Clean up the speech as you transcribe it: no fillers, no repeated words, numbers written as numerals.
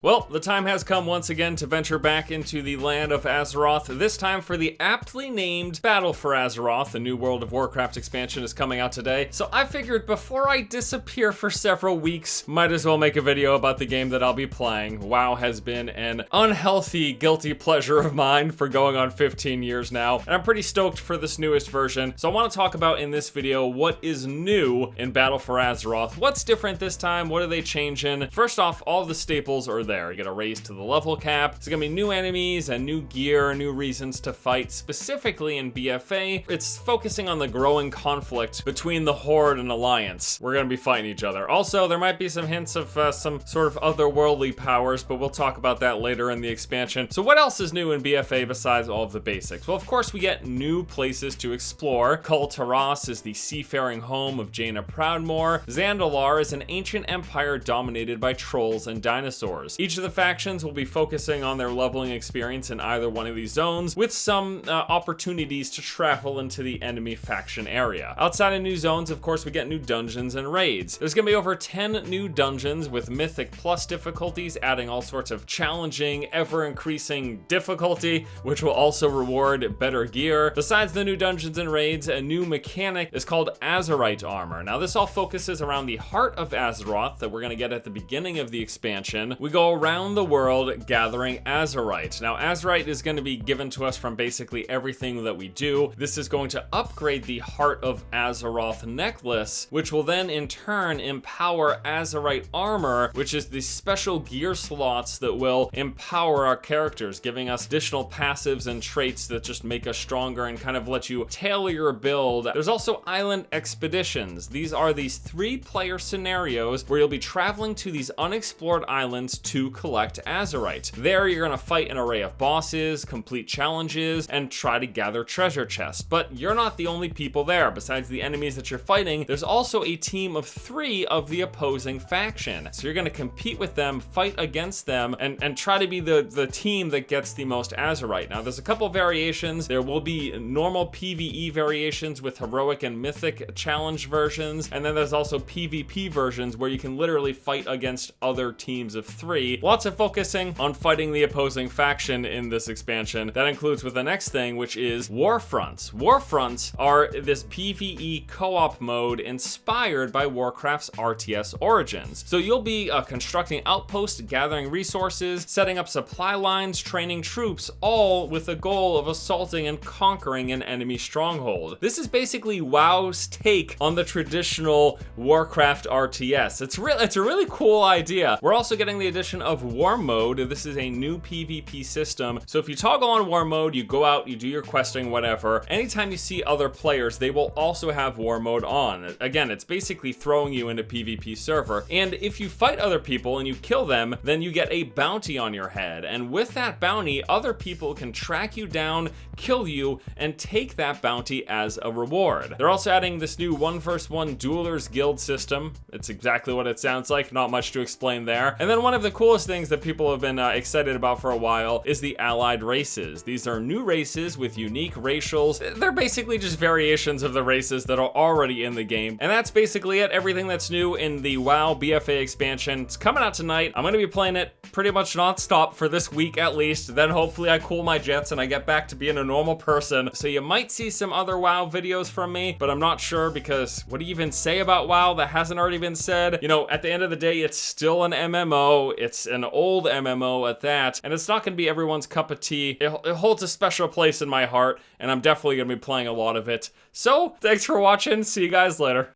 Well, the time has come once again to venture back into the land of Azeroth, this time for the aptly named Battle for Azeroth. The new World of Warcraft expansion is coming out today, so I figured before I disappear for several weeks, might as well make a video about the game that I'll be playing. WoW has been an unhealthy, guilty pleasure of mine for going on 15 years now, and I'm pretty stoked for this newest version. So I want to talk about in this video what is new in Battle for Azeroth. What's different this time? What are they changing? First off, all the staples are there. You get a raise to the level cap. There's gonna be new enemies and new gear, new reasons to fight. Specifically in BFA, it's focusing on the growing conflict between the Horde and Alliance. We're gonna be fighting each other. Also, there might be some hints of some sort of otherworldly powers, but we'll talk about that later in the expansion. So what else is new in BFA besides all of the basics? Well, of course, we get new places to explore. Kul Tiras is the seafaring home of Jaina Proudmoore. Zandalar is an ancient empire dominated by trolls and dinosaurs. Each of the factions will be focusing on their leveling experience in either one of these zones, with some opportunities to travel into the enemy faction area. Outside of new zones, of course, we get new dungeons and raids. There's gonna be over 10 new dungeons with Mythic Plus difficulties, adding all sorts of challenging, ever-increasing difficulty, which will also reward better gear. Besides the new dungeons and raids, a new mechanic is called Azerite Armor. Now, this all focuses around the heart of Azeroth that we're gonna get at the beginning of the expansion. We go around the world gathering Azerite. Now, Azerite is going to be given to us from basically everything that we do. This is going to upgrade the Heart of Azeroth necklace, which will then in turn empower Azerite Armor, which is the special gear slots that will empower our characters, giving us additional passives and traits that just make us stronger and kind of let you tailor your build. There's also Island Expeditions. These are these 3-player scenarios where you'll be traveling to these unexplored islands to collect Azerite. There, you're gonna fight an array of bosses, complete challenges, and try to gather treasure chests. But you're not the only people there. Besides the enemies that you're fighting, there's also a team of 3 of the opposing faction. So you're gonna compete with them, fight against them, and try to be the team that gets the most Azerite. Now, there's a couple variations. There will be normal PvE variations with heroic and mythic challenge versions, and then there's also PvP versions where you can literally fight against other teams of 3. Lots of focusing on fighting the opposing faction in this expansion. That includes with the next thing, which is WARFRONTS. WARFRONTS are this PvE co-op mode inspired by Warcraft's RTS origins. So you'll be constructing outposts, gathering resources, setting up supply lines, training troops, all with the goal of assaulting and conquering an enemy stronghold. This is basically WoW's take on the traditional Warcraft RTS. It's a really cool idea. We're also getting the addition of War Mode. This is a new PvP system. So if you toggle on War Mode, you go out, you do your questing, whatever. Anytime you see other players, they will also have War Mode on. Again, it's basically throwing you into PvP server. And if you fight other people and you kill them, then you get a bounty on your head. And with that bounty, other people can track you down, kill you, and take that bounty as a reward. They're also adding this new 1v1 Duelers Guild system. It's exactly what it sounds like, not much to explain there. And then one of the coolest things that people have been excited about for a while is the allied races. These are new races with unique racials. They're basically just variations of the races that are already in the game. And that's basically it. Everything that's new in the WoW BFA expansion. It's coming out tonight. I'm gonna be playing it pretty much non-stop for this week at least. Then hopefully I cool my jets and I get back to being a normal person. So you might see some other WoW videos from me, but I'm not sure, because what do you even say about WoW that hasn't already been said? You know, at the end of the day, it's still an MMO. It's an old MMO at that, and it's not going to be everyone's cup of tea. It holds a special place in my heart, and I'm definitely going to be playing a lot of it. So, thanks for watching. See you guys later.